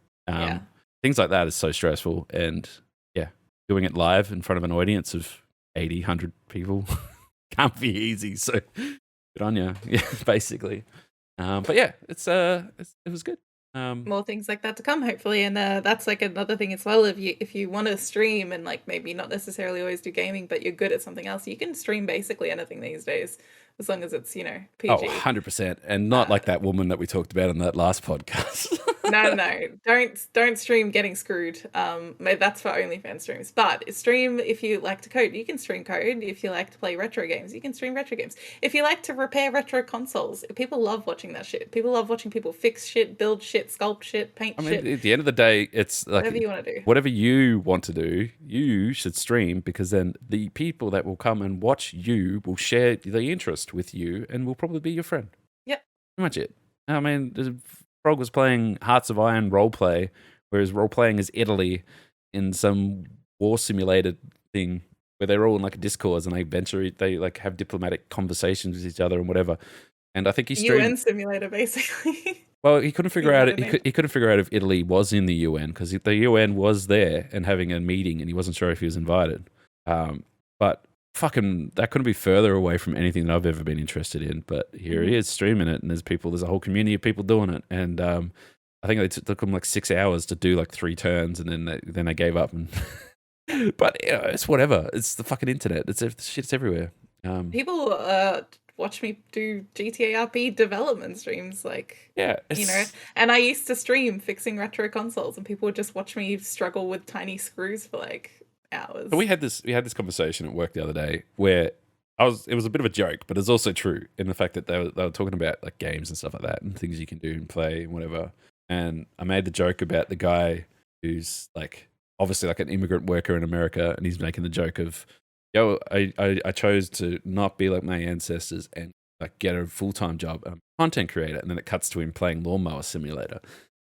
Things like that is so stressful. And yeah, doing it live in front of an audience of 80, 100 people can't be easy. So good on you. Yeah, basically. But yeah, it was good. More things like that to come, hopefully, and that's like another thing as well. If you want to stream and like maybe not necessarily always do gaming, but you're good at something else, you can stream basically anything these days, as long as it's PG. Oh, 100%, and not like that woman that we talked about in that last podcast. No, don't stream getting screwed. That's for OnlyFans streams. But stream if you like to code. You can stream code. If you like to play retro games, you can stream retro games. If you like to repair retro consoles, people love watching that shit. People love watching people fix shit, build shit, sculpt shit, paint shit. At the end of the day, it's like whatever you want to do. Whatever you want to do, you should stream, because then the people that will come and watch you will share the interest with you and will probably be your friend. Yep. Pretty much it. I mean, Frog was playing Hearts of Iron roleplay, whereas role-playing is Italy in some war simulated thing where they're all in like a Discord and they like have diplomatic conversations with each other and whatever. And I think he streamed UN simulator basically. Well, he couldn't figure out he couldn't figure out if Italy was in the UN, because the UN was there and having a meeting, and he wasn't sure if he was invited. But fucking, that couldn't be further away from anything that I've ever been interested in. But here he is streaming it, and there's a whole community of people doing it. And I think it took them like 6 hours to do like 3 turns, and then they gave up. And but it's whatever. It's the fucking internet. Shit's everywhere. People watch me do GTA RP development streams, like, and I used to stream fixing retro consoles, and people would just watch me struggle with tiny screws for like hours. But we had this conversation at work the other day where it was a bit of a joke, but it's also true in the fact that they were talking about like games and stuff like that and things you can do and play and whatever. And I made the joke about the guy who's like obviously like an immigrant worker in America, and he's making the joke of, yo, I chose to not be like my ancestors and like get a full-time job. I'm a content creator. And then it cuts to him playing Lawnmower Simulator.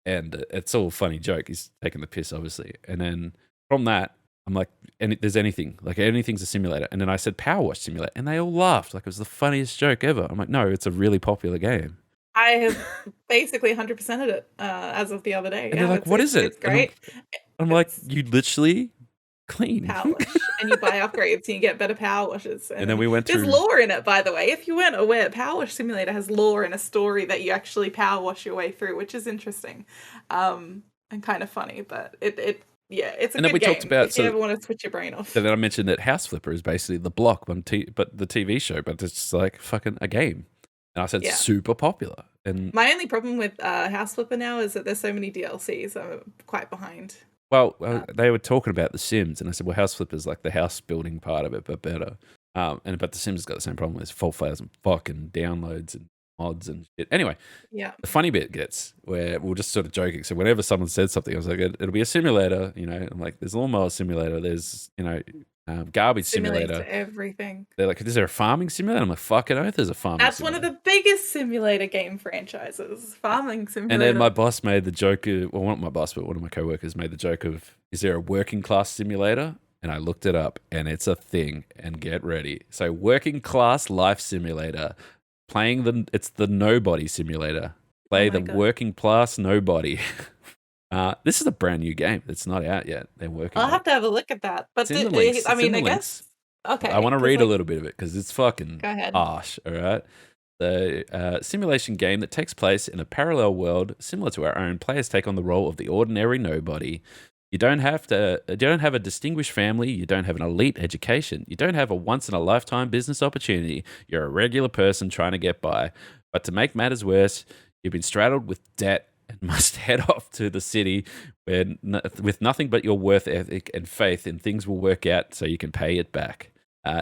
And it's all a funny joke. He's taking the piss, obviously. And then from that, I'm like, there's anything. Like anything's a simulator. And then I said PowerWash Simulator. And they all laughed. Like it was the funniest joke ever. I'm like, no, it's a really popular game. I have basically 100%ed it as of the other day. And they're like, what is it? It's great. I'm like, you literally clean power wash, and you buy upgrades and you get better power washes. And then we went through. There's lore in it, by the way. If you weren't aware, Power Wash Simulator has lore and a story that you actually power wash your way through, which is interesting, and kind of funny. But it's a and good then we game talked about, if you ever want to switch your brain off. So then I mentioned that House Flipper is basically the block, but the TV show, but it's just like fucking a game. And I said super popular. And my only problem with House Flipper now is that there's so many DLCs. I'm quite behind. Well, they were talking about The Sims, and I said, well, House Flipper's like the house building part of it, but better. But The Sims has got the same problem. There's 4,000 fucking downloads and mods and shit. Anyway, the funny bit gets where we're just sort of joking. So whenever someone said something, I was like, it'll be a simulator, I'm like, there's Lawnmower Simulator, there's, garbage simulator. Everything. They're like, is there a farming simulator? I'm like, fucking oath, there's a farming That's simulator. one of the biggest simulator game franchises, farming simulator. And then my boss made the joke of, well, not my boss, but one of my coworkers made the joke of, is there a WorkingClass simulator? And I looked it up, and it's a thing. And get ready. So WorkingClass Life Simulator, it's the Nobody Simulator. Play the working class Nobody. This is a brand new game. It's not out yet. They're working. I'll have to have a look at that. But I guess. Okay. I want to read a little bit of it because it's fucking harsh. All right. The simulation game that takes place in a parallel world similar to our own. Players take on the role of the ordinary nobody. You don't have a distinguished family. You don't have an elite education. You don't have a once-in-a-lifetime business opportunity. You're a regular person trying to get by. But to make matters worse, you've been straddled with debt and must head off to the city with nothing but your work ethic and faith in things will work out so you can pay it back.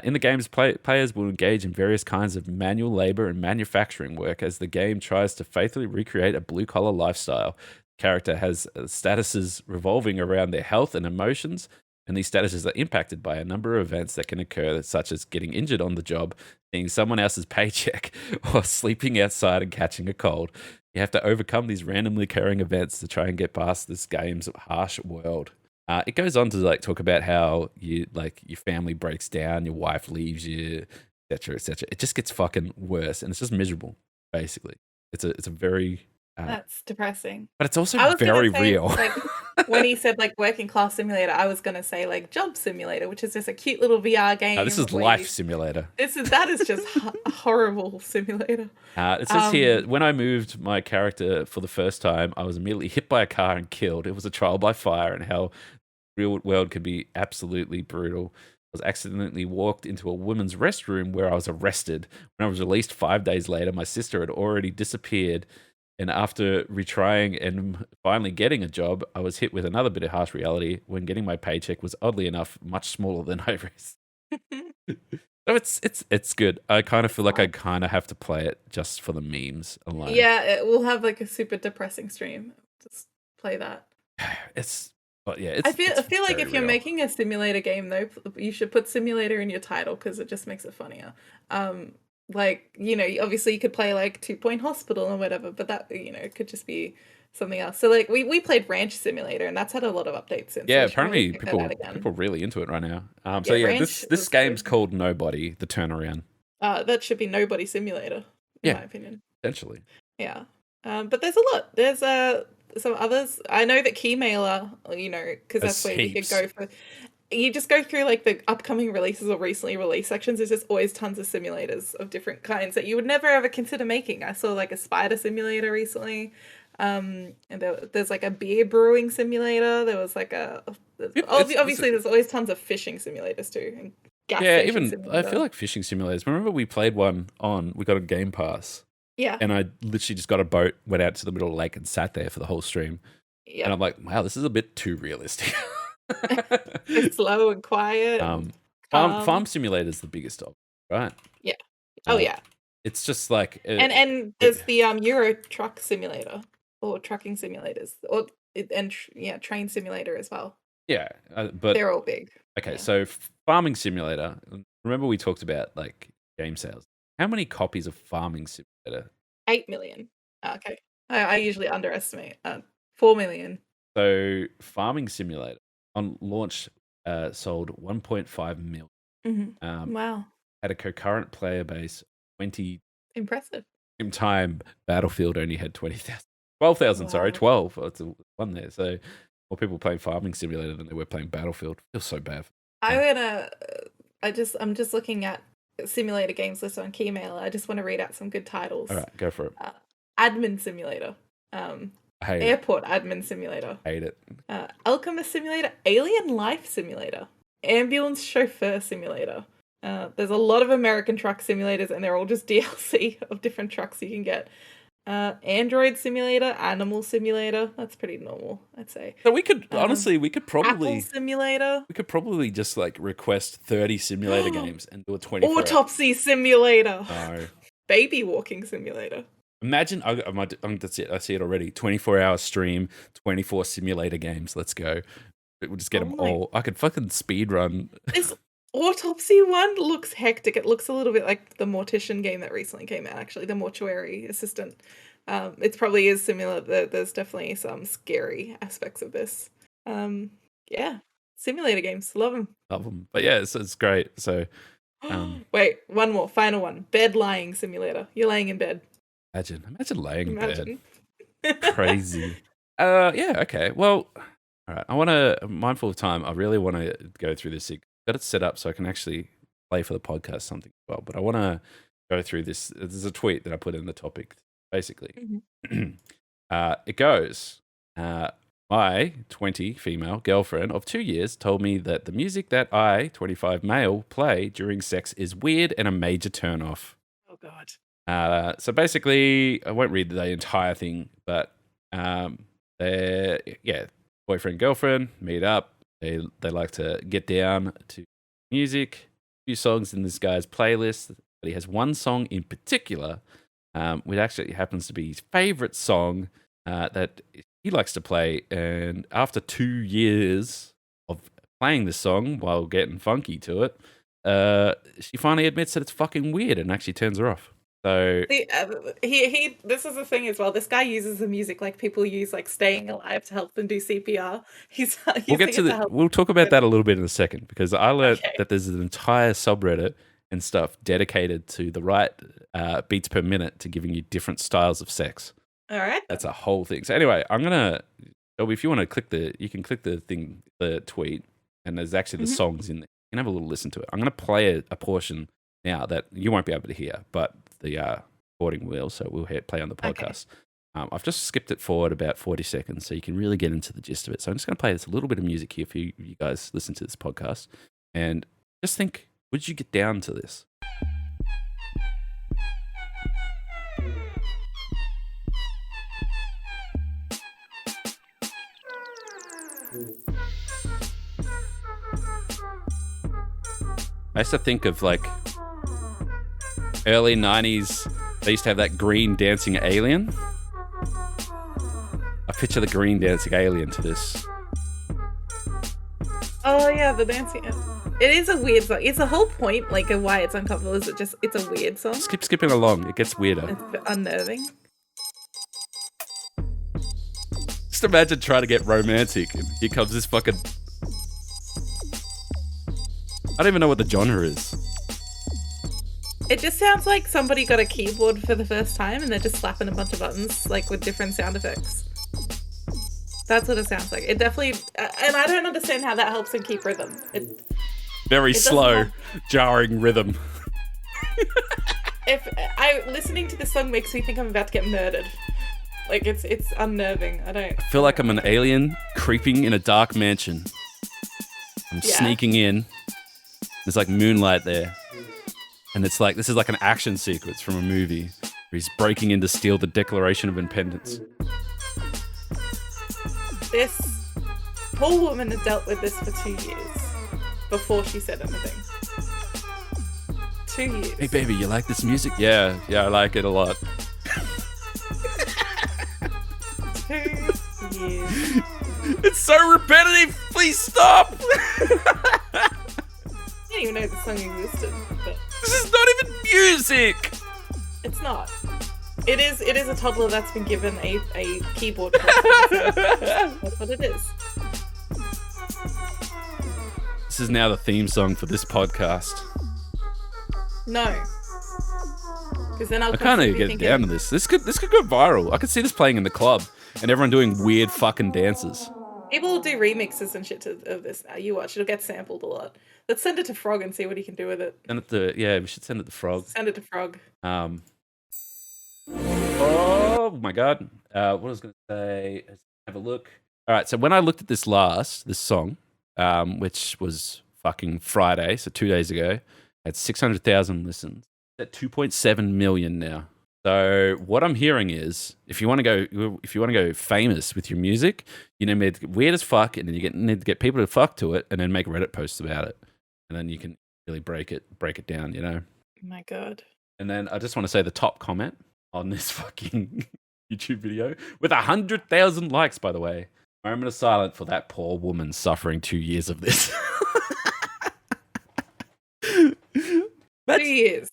In the games, players will engage in various kinds of manual labor and manufacturing work as the game tries to faithfully recreate a blue-collar lifestyle. The character has statuses revolving around their health and emotions, and these statuses are impacted by a number of events that can occur, such as getting injured on the job, seeing someone else's paycheck, or sleeping outside and catching a cold. You have to overcome these randomly occurring events to try and get past this game's harsh world. It goes on to talk about how your family breaks down, your wife leaves you, etc., etc. It just gets fucking worse, and it's just miserable. Basically, it's a very That's depressing. but it's also I was very gonna say, real. like, when he said like working class simulator, I was gonna say like job simulator, which is just a cute little VR game. No, this is life simulator. That is just a horrible simulator. It says here, when I moved my character for the first time, I was immediately hit by a car and killed. It was a trial by fire, and how real world could be absolutely brutal. I was accidentally walked into a women's restroom where I was arrested. When I was released 5 days later, my sister had already disappeared. And after retrying and finally getting a job, I was hit with another bit of harsh reality when getting my paycheck was oddly enough much smaller than I risked. So it's good. I kind of feel like I kind of have to play it just for the memes alone. Yeah, we'll have like a super depressing stream. Just play that. I feel like if you're making a simulator game though, you should put simulator in your title because it just makes it funnier. Like, you know, obviously you could play like 2 Point Hospital or whatever, but that, you know, it could just be something else. So like we played Ranch Simulator and that's had a lot of updates since. Yeah, apparently people are really into it right now. This game's called Nobody, the turnaround. That should be Nobody Simulator, in my opinion. Essentially. Yeah. But there's a lot. There's some others. I know that Keymailer, you know, because that's where you could go for. You just go through like the upcoming releases or recently released sections. There's just always tons of simulators of different kinds that you would never ever consider making. I saw like a spider simulator recently. And there's like a beer brewing simulator. There was like obviously there's always tons of fishing simulators too. And gas station simulator. I feel like fishing simulators. Remember we played one we got a Game Pass. Yeah. And I literally just got a boat, went out to the middle of the lake and sat there for the whole stream. Yeah. And I'm like, wow, this is a bit too realistic. It's slow and quiet. Farm Simulator is the biggest of, right? Yeah. Yeah. It's just like and there's the Euro Truck Simulator or trucking simulators train simulator as well. Yeah, but they're all big. Okay, so Farming Simulator. Remember we talked about like game sales. How many copies of Farming Simulator? 8 million. Okay, I usually underestimate. 4 million. So Farming Simulator on launch sold 1.5 million. Mm-hmm. Wow. Had a concurrent player base 20. Impressive. Same time, Battlefield only had 20,000. 12,000, sorry, 12. It's one there. So more people playing Farming Simulator than they were playing Battlefield. Feels so bad. I'm just looking at simulator games list on Keymailer. I just want to read out some good titles. All right, go for it. Admin Simulator. Airport Admin Simulator. Hate it. Alchemist Simulator. Alien Life Simulator. Ambulance Chauffeur Simulator. There's a lot of American truck simulators, and they're all just DLC of different trucks you can get. Android Simulator, Animal Simulator. That's pretty normal, I'd say. So we could honestly, we could probably Apple Simulator. We could probably just like request 30 simulator games and do a 24. Autopsy Simulator. No. Baby Walking Simulator. Imagine, that's it. I see it already. 24-hour stream, 24 simulator games. Let's go. We'll just get them all. I could fucking speed run. This Autopsy one looks hectic. It looks a little bit like the Mortician game that recently came out, actually, the Mortuary Assistant. It probably is similar. There's definitely some scary aspects of this. Yeah. Simulator games. Love them. Love them. But yeah, it's great. So, wait, one more. Final one. Bed lying simulator. You're laying in bed. Imagine laying in bed. Crazy. Yeah, okay. Well, all right. I'm mindful of time. I really want to go through this. Got it set up so I can actually play for the podcast something as well. But I want to go through this. There's a tweet that I put in the topic, basically. Mm-hmm. It goes, my 20 female girlfriend of 2 years told me that the music that I, 25 male, play during sex is weird and a major turnoff. Oh, God. So basically, I won't read the entire thing, but boyfriend, girlfriend, meet up. They like to get down to music, a few songs in this guy's playlist, but he has one song in particular, which actually happens to be his favorite song that he likes to play. And after 2 years of playing this song while getting funky to it, she finally admits that it's fucking weird and actually turns her off. So this is the thing as well. This guy uses the music like people use like Staying Alive to help them do CPR. We'll talk about that a little bit in a second, because I learned that there's an entire subreddit and stuff dedicated to the right beats per minute to giving you different styles of sex. All right. That's a whole thing. So anyway, I'm gonna, Shelby, if you want to you can click the thing, the tweet, and there's actually the songs in there. You can have a little listen to it. I'm gonna play a portion now that you won't be able to hear, but the recording will, so we'll hit play on the podcast. Okay. I've just skipped it forward about 40 seconds, so you can really get into the gist of it. So I'm just gonna play this a little bit of music here for you guys listen to this podcast, and just think, would you get down to this? I used to think of like early 90s, they used to have that green dancing alien. I picture the green dancing alien to this. Oh yeah, the dancing. It is a weird song. It's the whole point, like, of why it's uncomfortable. Is it just? It's a weird song. Just keep skipping along. It gets weirder. It's unnerving. Just imagine trying to get romantic, and here comes this fucking. I don't even know what the genre is. It just sounds like somebody got a keyboard for the first time and they're just slapping a bunch of buttons, like, with different sound effects. That's what it sounds like. It definitely, and I don't understand how that helps him keep rhythm. Very slow, jarring rhythm. Listening to this song makes me think I'm about to get murdered. Like, it's unnerving. I feel like I'm an alien creeping in a dark mansion. I'm sneaking in. There's like moonlight there. And it's like, this is like an action sequence from a movie where he's breaking in to steal the Declaration of Independence. This poor woman had dealt with this for 2 years before she said anything. 2 years. Hey baby, you like this music? Yeah, I like it a lot. 2 years. It's so repetitive. Please stop. I didn't even know the song existed. But this is not even music. It's not. It is a toddler that's been given a keyboard. That's what it is. This is now the theme song for this podcast. No. Because then I can't even get down to this. This could go viral. I could see this playing in the club and everyone doing weird fucking dances. People will do remixes and shit of this now. You watch, it'll get sampled a lot. Let's send it to Frog and see what he can do with it. We should send it to Frog. Send it to Frog. Oh my god. What I was going to say, let's have a look. All right, so when I looked at this song, which was fucking Friday, so 2 days ago, had 600,000 listens. It's at 2.7 million now. So what I'm hearing is, if you want to go famous with your music, you need to get weird as fuck, and then you need to get people to fuck to it, and then make Reddit posts about it, and then you can really break it down, you know. Oh my god. And then I just want to say the top comment on this fucking YouTube video with 100,000 likes, by the way. Moment of silence for that poor woman suffering 2 years of this. 2 years.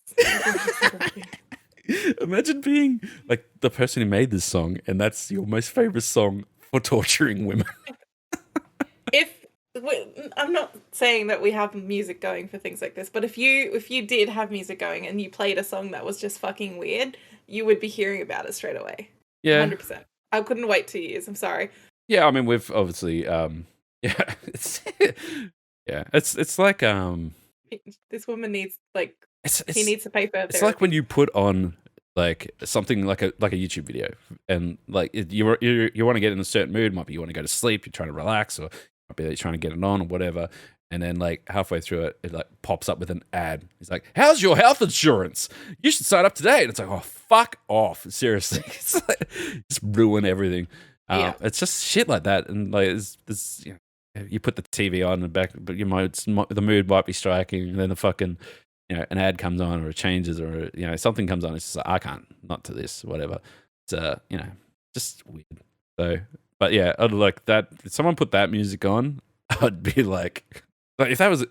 Imagine being like the person who made this song, and that's your most favorite song for torturing women. I'm not saying that we have music going for things like this, but if you did have music going and you played a song that was just fucking weird, you would be hearing about it straight away. Yeah, 100%. I couldn't wait 2 years. I'm sorry. Yeah, I mean, we've obviously, it's like this woman needs he needs to pay for It's like when you put on like something like a YouTube video, and like you want to get in a certain mood. Might be you want to go to sleep, you're trying to relax, or might be that you're trying to get it on or whatever. And then like halfway through it like pops up with an ad. It's like, "How's your health insurance? You should sign up today." And it's like, "Oh, fuck off!" Seriously, it's like, just ruin everything. It's just shit like that, and like it's you put the TV on in the back, but the mood might be striking, and then the fucking an ad comes on, or it changes, or something comes on. It's just like, I can't, not to this, whatever. It's just weird. So, but yeah, I'd like that. If someone put that music on, I'd be like if that was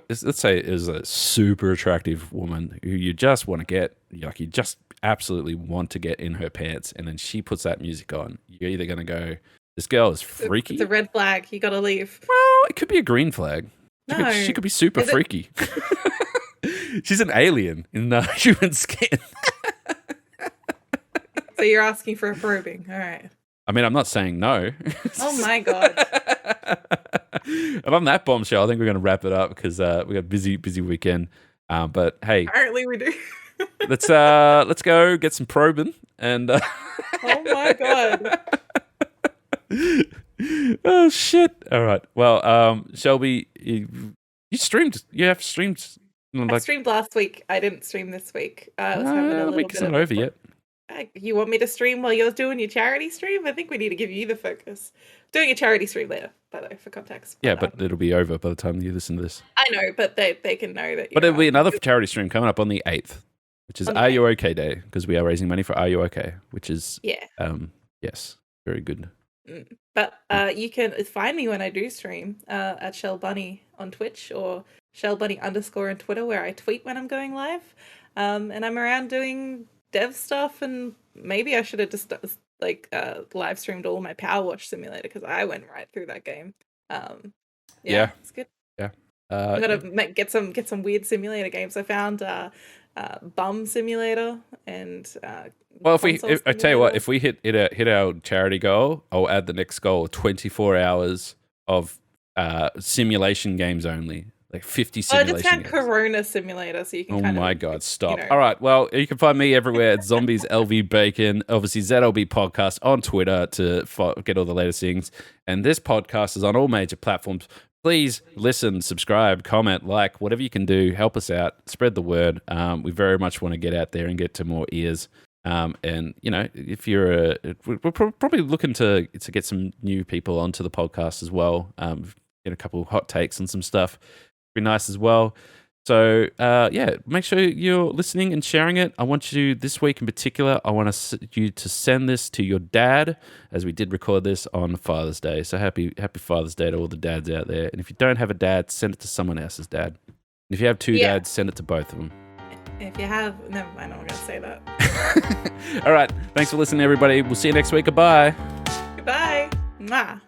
let's say it was a super attractive woman who you just want to get, like you just absolutely want to get in her pants, and then she puts that music on, you're either going to go, this girl is freaky. It's a red flag. You got to leave. Well, it could be a green flag. No. She could be super freaky. She's an alien in human skin. So you're asking for a probing. All right. I mean, I'm not saying no. Oh my God. And on that bombshell, I think we're going to wrap it up because we got a busy weekend. But hey, apparently we do. let's go get some probing and. Oh my God. Oh shit! All right. Well, Shelby, you streamed. You have streamed. I streamed last week. I didn't stream this week. I was having a little week's bit not over yet. You want me to stream while you're doing your charity stream? I think we need to give you the focus. Doing a charity stream later, by the way, for context. Yeah, but it'll be over by the time you listen to this. I know, but they can know that. But there'll be another charity stream coming up on the 8th, which is Are You OK Day, because we are raising money for Are You OK, which is yes, very good. But you can find me when I do stream at Shell Bunny on Twitch or Shell Bunny _ on Twitter, where I tweet when I'm going live. And I'm around doing dev stuff, and maybe I should have just live streamed all my PowerWash Simulator because I went right through that game. Yeah, it's good. Yeah, I'm gonna get some weird simulator games. I found Bum Simulator and well, I tell you what, if we hit our charity goal, I'll add the next goal: 24 hours of simulation games only. Like 50 simulation games. I just found Corona Simulator, so you can Oh my God, stop. All right, well, you can find me everywhere at ZombiesLvBacon, obviously ZLBPodcast on Twitter to get all the latest things. And this podcast is on all major platforms. Please listen, subscribe, comment, like, whatever you can do. Help us out. Spread the word. We very much want to get out there and get to more ears. And, if you're we're probably looking to get some new people onto the podcast as well. Get a couple of hot takes on some stuff. Be nice as well. So make sure you're listening and sharing it. I want you this week in particular, I want you to send this to your dad, as we did record this on Father's Day. So happy Father's Day to all the dads out there. And if you don't have a dad, send it to someone else's dad. And if you have two dads, send it to both of them. If you have, never mind, I'm not going to say that. All right. Thanks for listening, everybody. We'll see you next week. Goodbye. Goodbye. Mwah.